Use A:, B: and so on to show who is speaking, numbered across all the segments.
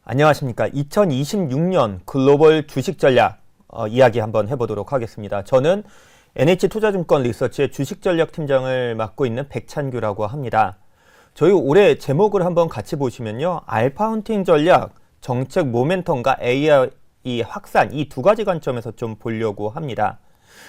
A: 안녕하십니까. 2026년 글로벌 주식 전략 이야기 한번 해보도록 하겠습니다. 저는 NH투자증권 리서치의 주식 전략 팀장을 맡고 있는 백찬규라고 합니다. 저희 올해 제목을 한번 같이 보시면요. 알파 헌팅 전략, 정책 모멘텀과 AI 확산 이 두 가지 관점에서 좀 보려고 합니다.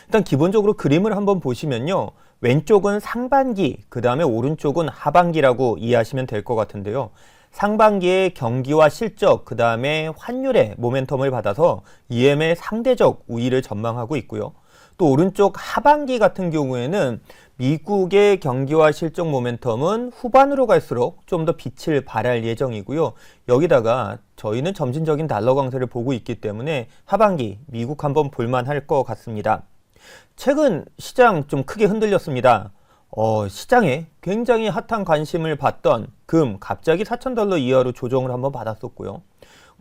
A: 일단 기본적으로 그림을 한번 보시면요. 왼쪽은 상반기, 그 다음에 오른쪽은 하반기라고 이해하시면 될 것 같은데요. 상반기에 경기와 실적, 그 다음에 환율의 모멘텀을 받아서 EM의 상대적 우위를 전망하고 있고요. 또 오른쪽 하반기 같은 경우에는 미국의 경기와 실적 모멘텀은 후반으로 갈수록 좀 더 빛을 발할 예정이고요. 여기다가 저희는 점진적인 달러 강세를 보고 있기 때문에 하반기 미국 한번 볼만할 것 같습니다. 최근 시장 좀 크게 흔들렸습니다. 시장에 굉장히 핫한 관심을 받던 금 갑자기 $4,000 이하로 조정을 한번 받았었고요.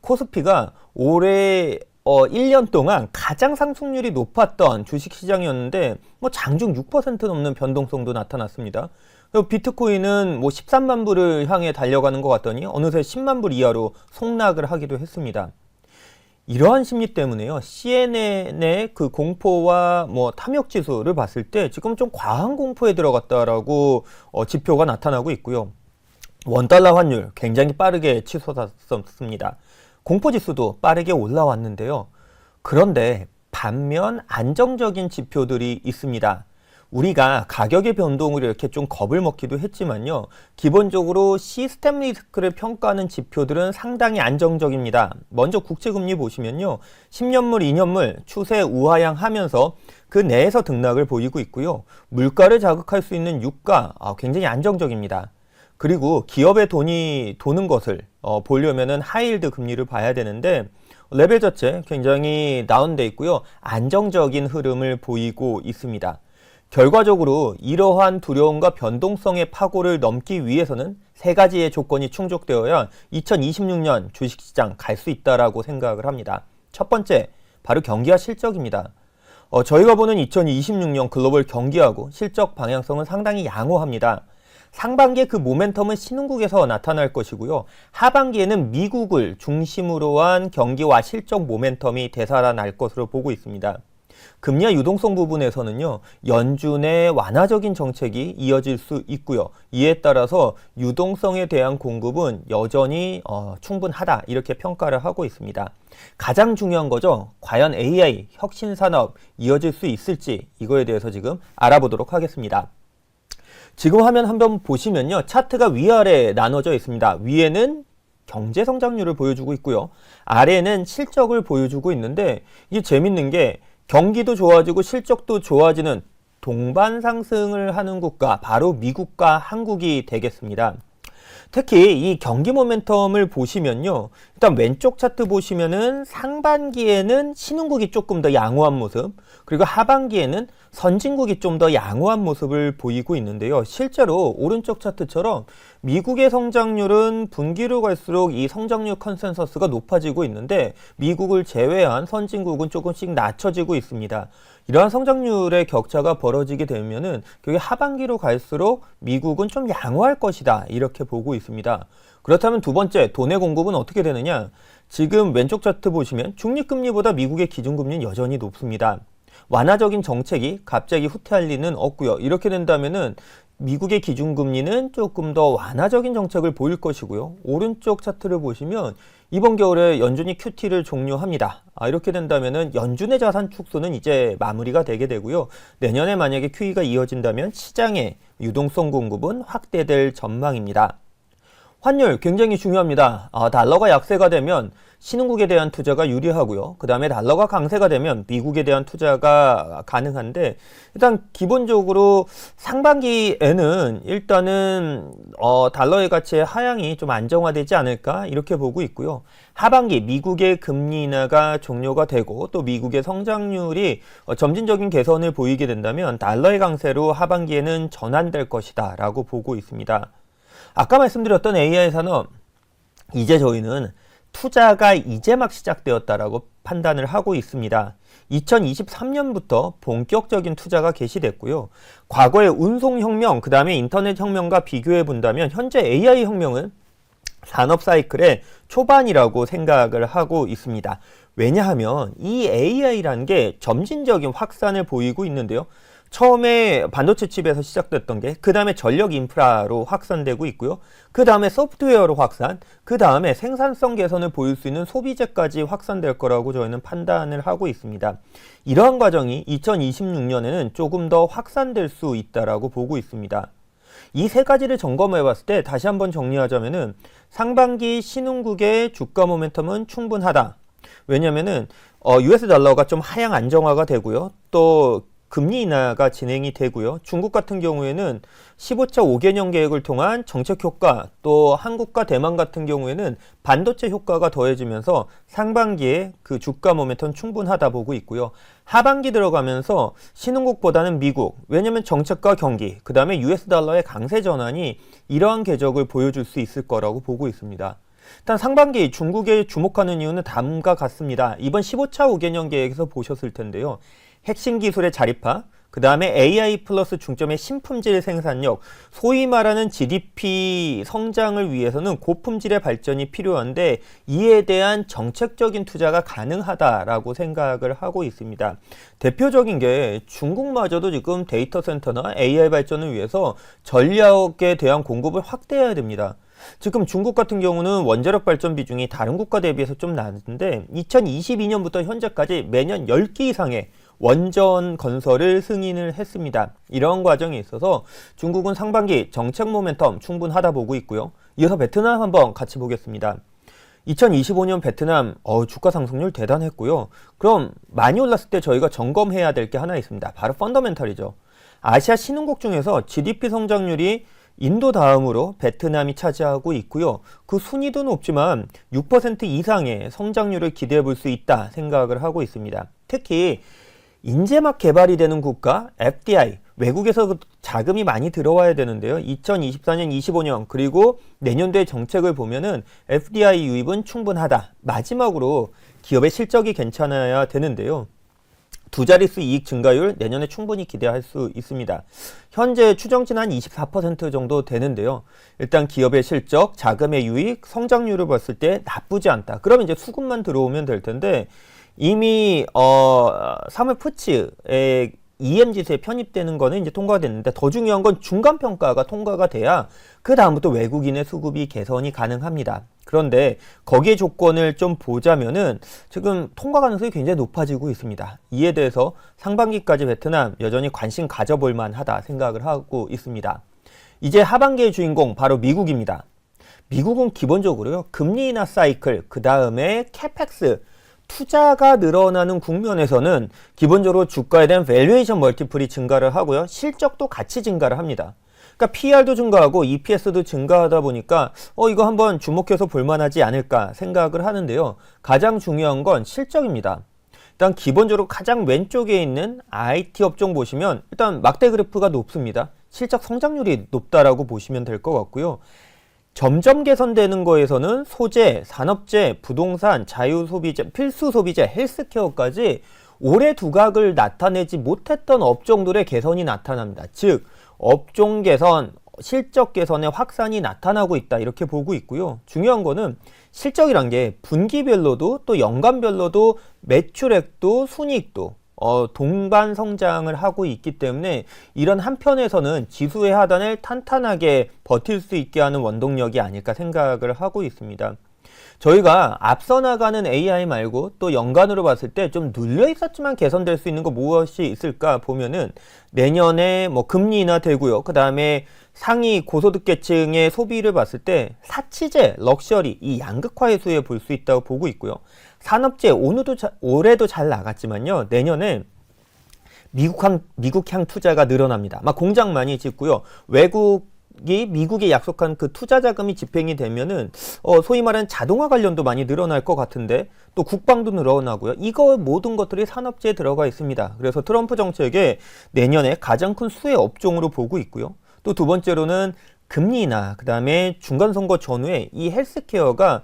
A: 코스피가 올해 1년 동안 가장 상승률이 높았던 주식시장이었는데 장중 6% 넘는 변동성도 나타났습니다. 비트코인은 13만 불을 향해 달려가는 것 같더니 어느새 10만 불 이하로 폭락을 하기도 했습니다. 이러한 심리 때문에요. CNN의 그 공포와 탐욕 지수를 봤을 때 지금 좀 과한 공포에 들어갔다라고 지표가 나타나고 있고요. 원달러 환율 굉장히 빠르게 치솟았습니다. 공포 지수도 빠르게 올라왔는데요. 그런데 반면 안정적인 지표들이 있습니다. 우리가 가격의 변동을 이렇게 좀 겁을 먹기도 했지만요. 기본적으로 시스템 리스크를 평가하는 지표들은 상당히 안정적입니다. 먼저 국채금리 보시면요. 10년물, 2년물 추세 우하향하면서 그 내에서 등락을 보이고 있고요. 물가를 자극할 수 있는 유가 굉장히 안정적입니다. 그리고 기업의 돈이 도는 것을 보려면은 하이힐드 금리를 봐야 되는데 레벨 자체 굉장히 다운돼 있고요. 안정적인 흐름을 보이고 있습니다. 결과적으로 이러한 두려움과 변동성의 파고를 넘기 위해서는 세 가지의 조건이 충족되어야 2026년 주식시장 갈 수 있다라고 생각을 합니다. 첫 번째, 바로 경기와 실적입니다. 저희가 보는 2026년 글로벌 경기하고 실적 방향성은 상당히 양호합니다. 상반기에 그 모멘텀은 신흥국에서 나타날 것이고요. 하반기에는 미국을 중심으로 한 경기와 실적 모멘텀이 되살아날 것으로 보고 있습니다. 금리와 유동성 부분에서는요. 연준의 완화적인 정책이 이어질 수 있고요. 이에 따라서 유동성에 대한 공급은 여전히 충분하다 이렇게 평가를 하고 있습니다. 가장 중요한 거죠. 과연 AI 혁신 산업 이어질 수 있을지 이거에 대해서 지금 알아보도록 하겠습니다. 지금 화면 한번 보시면요. 차트가 위아래 나눠져 있습니다. 위에는 경제 성장률을 보여주고 있고요. 아래는 실적을 보여주고 있는데 이게 재밌는 게 경기도 좋아지고 실적도 좋아지는 동반 상승을 하는 국가 바로 미국과 한국이 되겠습니다. 특히 이 경기 모멘텀을 보시면요. 일단 왼쪽 차트 보시면은 상반기에는 신흥국이 조금 더 양호한 모습, 그리고 하반기에는 선진국이 좀 더 양호한 모습을 보이고 있는데요. 실제로 오른쪽 차트처럼 미국의 성장률은 분기로 갈수록 이 성장률 컨센서스가 높아지고 있는데 미국을 제외한 선진국은 조금씩 낮춰지고 있습니다. 이러한 성장률의 격차가 벌어지게 되면은 그게 하반기로 갈수록 미국은 좀 양호할 것이다 이렇게 보고 있습니다. 그렇다면 두 번째 돈의 공급은 어떻게 되느냐? 지금 왼쪽 차트 보시면 중립금리보다 미국의 기준금리는 여전히 높습니다. 완화적인 정책이 갑자기 후퇴할 리는 없고요. 이렇게 된다면은 미국의 기준금리는 조금 더 완화적인 정책을 보일 것이고요. 오른쪽 차트를 보시면 이번 겨울에 연준이 QT를 종료합니다. 이렇게 된다면은 연준의 자산 축소는 이제 마무리가 되게 되고요. 내년에 만약에 QE가 이어진다면 시장의 유동성 공급은 확대될 전망입니다. 환율 굉장히 중요합니다. 달러가 약세가 되면 신흥국에 대한 투자가 유리하고요. 그 다음에 달러가 강세가 되면 미국에 대한 투자가 가능한데 일단 기본적으로 상반기에는 일단은 달러의 가치의 하향이 좀 안정화되지 않을까 이렇게 보고 있고요. 하반기 미국의 금리 인하가 종료가 되고 또 미국의 성장률이 점진적인 개선을 보이게 된다면 달러의 강세로 하반기에는 전환될 것이다 라고 보고 있습니다. 아까 말씀드렸던 AI 산업, 이제 저희는 투자가 이제 막 시작되었다라고 판단을 하고 있습니다. 2023년부터 본격적인 투자가 개시됐고요. 과거의 운송혁명, 그 다음에 인터넷 혁명과 비교해 본다면 현재 AI 혁명은 산업 사이클의 초반이라고 생각을 하고 있습니다. 왜냐하면 이 AI라는 게 점진적인 확산을 보이고 있는데요. 처음에 반도체 칩에서 시작됐던 게 그 다음에 전력 인프라로 확산되고 있고요. 그 다음에 소프트웨어로 확산, 그 다음에 생산성 개선을 보일 수 있는 소비재까지 확산될 거라고 저희는 판단을 하고 있습니다. 이러한 과정이 2026년에는 조금 더 확산될 수 있다라고 보고 있습니다. 이 세 가지를 점검해 봤을 때 다시 한번 정리하자면은 상반기 신흥국의 주가 모멘텀은 충분하다. 왜냐면은 US 달러가 좀 하향 안정화가 되고요. 또 금리 인하가 진행이 되고요. 중국 같은 경우에는 15차 5개년 계획을 통한 정책 효과, 또 한국과 대만 같은 경우에는 반도체 효과가 더해지면서 상반기에 그 주가 모멘텀 충분하다 보고 있고요. 하반기 들어가면서 신흥국보다는 미국, 왜냐면 정책과 경기, 그 다음에 US 달러의 강세 전환이 이러한 궤적을 보여줄 수 있을 거라고 보고 있습니다. 일단 상반기 중국에 주목하는 이유는 다음과 같습니다. 이번 15차 5개년 계획에서 보셨을 텐데요. 핵심 기술의 자립화, 그 다음에 AI 플러스 중점의 신품질 생산력, 소위 말하는 GDP 성장을 위해서는 고품질의 발전이 필요한데 이에 대한 정책적인 투자가 가능하다라고 생각을 하고 있습니다. 대표적인 게 중국마저도 지금 데이터 센터나 AI 발전을 위해서 전력에 대한 공급을 확대해야 됩니다. 지금 중국 같은 경우는 원자력 발전 비중이 다른 국가 대비해서 좀 낮은데 2022년부터 현재까지 매년 10기 이상의 원전 건설을 승인을 했습니다. 이런 과정에 있어서 중국은 상반기 정책 모멘텀 충분하다 보고 있고요. 이어서 베트남 한번 같이 보겠습니다. 2025년 베트남 주가 상승률 대단했고요. 그럼 많이 올랐을 때 저희가 점검해야 될 게 하나 있습니다. 바로 펀더멘털이죠. 아시아 신흥국 중에서 GDP 성장률이 인도 다음으로 베트남이 차지하고 있고요. 그 순위도 높지만 6% 이상의 성장률을 기대해 볼 수 있다 생각을 하고 있습니다. 특히 인재막 개발이 되는 국가 FDI, 외국에서 자금이 많이 들어와야 되는데요. 2024년, 25년 그리고 내년도의 정책을 보면은 FDI 유입은 충분하다. 마지막으로 기업의 실적이 괜찮아야 되는데요. 두 자릿수 이익 증가율 내년에 충분히 기대할 수 있습니다. 현재 추정치는 한 24% 정도 되는데요. 일단 기업의 실적, 자금의 유익, 성장률을 봤을 때 나쁘지 않다. 그러면 이제 수급만 들어오면 될 텐데 이미 사물 푸츠의 EM 지수에 편입되는 거는 이제 통과가 됐는데 더 중요한 건 중간 평가가 통과가 돼야 그 다음부터 외국인의 수급이 개선이 가능합니다. 그런데 거기에 조건을 좀 보자면은 지금 통과 가능성이 굉장히 높아지고 있습니다. 이에 대해서 상반기까지 베트남 여전히 관심 가져볼 만하다 생각을 하고 있습니다. 이제 하반기의 주인공 바로 미국입니다. 미국은 기본적으로요. 금리 인하 사이클, 그 다음에 캐펙스 투자가 늘어나는 국면에서는 기본적으로 주가에 대한 밸류에이션 멀티플이 증가를 하고요. 실적도 같이 증가를 합니다. 그러니까 PR도 증가하고 EPS도 증가하다 보니까 이거 한번 주목해서 볼만하지 않을까 생각을 하는데요. 가장 중요한 건 실적입니다. 일단 기본적으로 가장 왼쪽에 있는 IT 업종 보시면 일단 막대 그래프가 높습니다. 실적 성장률이 높다라고 보시면 될 것 같고요. 점점 개선되는 거에서는 소재, 산업재, 부동산, 자유소비재, 필수소비재, 헬스케어까지 올해 두각을 나타내지 못했던 업종들의 개선이 나타납니다. 즉 업종 개선, 실적 개선의 확산이 나타나고 있다 이렇게 보고 있고요. 중요한 거는 실적이란 게 분기별로도 또 연간별로도 매출액도 순이익도 동반 성장을 하고 있기 때문에 이런 한편에서는 지수의 하단을 탄탄하게 버틸 수 있게 하는 원동력이 아닐까 생각을 하고 있습니다. 저희가 앞서 나가는 AI 말고 또 연간으로 봤을 때 좀 눌려 있었지만 개선될 수 있는 거 무엇이 있을까 보면은 내년에 금리 인하 되고요. 그 다음에 상위 고소득 계층의 소비를 봤을 때 사치재, 럭셔리 이 양극화 해소에 볼 수 있다고 보고 있고요. 산업재 올해도 잘 나갔지만요. 내년에 미국향 투자가 늘어납니다. 막 공장 많이 짓고요. 미국에 약속한 그 투자 자금이 집행이 되면은 소위 말하는 자동화 관련도 많이 늘어날 것 같은데 또 국방도 늘어나고요. 이거 모든 것들이 산업재에 들어가 있습니다. 그래서 트럼프 정책의 내년에 가장 큰 수혜 업종으로 보고 있고요. 또 두 번째로는 금리 인하, 그 다음에 중간선거 전후에 이 헬스케어가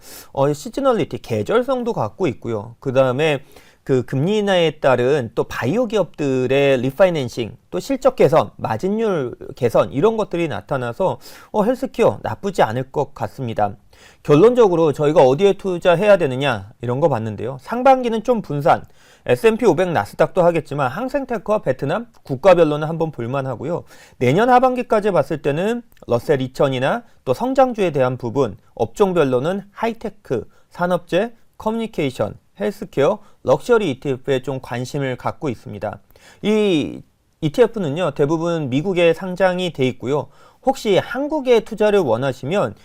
A: 시즈널리티, 계절성도 갖고 있고요. 그 다음에 그 금리 인하에 따른 또 바이오 기업들의 리파이낸싱, 또 실적 개선, 마진율 개선 이런 것들이 나타나서 헬스케어 나쁘지 않을 것 같습니다. 결론적으로 저희가 어디에 투자해야 되느냐 이런 거 봤는데요. 상반기는 좀 분산, S&P 500 나스닥도 하겠지만 항생테크와 베트남 국가별로는 한번 볼만하고요. 내년 하반기까지 봤을 때는 러셀 2000이나 또 성장주에 대한 부분, 업종별로는 하이테크, 산업재, 커뮤니케이션, 헬스케어, 럭셔리 ETF에 좀 관심을 갖고 있습니다. 이 ETF는요, 대부분 미국에 상장이 돼 있고요. 혹시 한국에 투자를 원하시면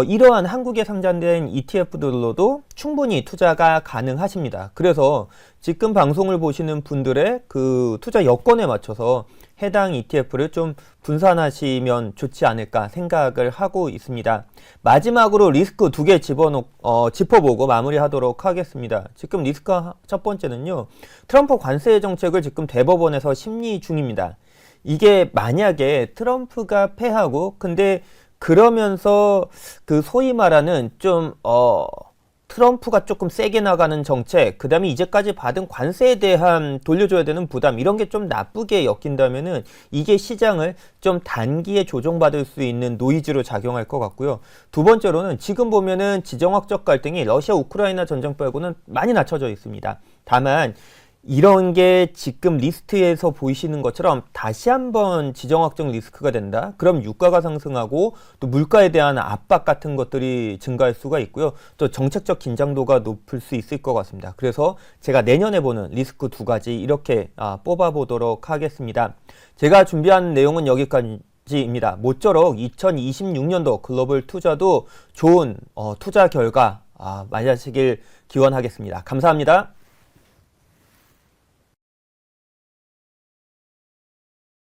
A: 이러한 한국에 상장된 ETF들로도 충분히 투자가 가능하십니다. 그래서 지금 방송을 보시는 분들의 그 투자 여건에 맞춰서 해당 ETF를 좀 분산하시면 좋지 않을까 생각을 하고 있습니다. 마지막으로 리스크 2개 짚어보고 마무리하도록 하겠습니다. 지금 리스크 첫 번째는요. 트럼프 관세 정책을 지금 대법원에서 심리 중입니다. 이게 만약에 트럼프가 패하고 근데 그러면서 그 소위 말하는 좀 트럼프가 조금 세게 나가는 정책, 그 다음에 이제까지 받은 관세에 대한 돌려줘야 되는 부담 이런 게 좀 나쁘게 엮인다면은 이게 시장을 좀 단기에 조정받을 수 있는 노이즈로 작용할 것 같고요. 두 번째로는 지금 보면은 지정학적 갈등이 러시아 우크라이나 전쟁 빼고는 많이 낮춰져 있습니다. 다만 이런 게 지금 리스트에서 보이시는 것처럼 다시 한번 지정학적 리스크가 된다. 그럼 유가가 상승하고 또 물가에 대한 압박 같은 것들이 증가할 수가 있고요. 또 정책적 긴장도가 높을 수 있을 것 같습니다. 그래서 제가 내년에 보는 리스크 2가지 이렇게 뽑아보도록 하겠습니다. 제가 준비한 내용은 여기까지입니다. 모쪼록 2026년도 글로벌 투자도 좋은 투자 결과 맞으시길 기원하겠습니다. 감사합니다.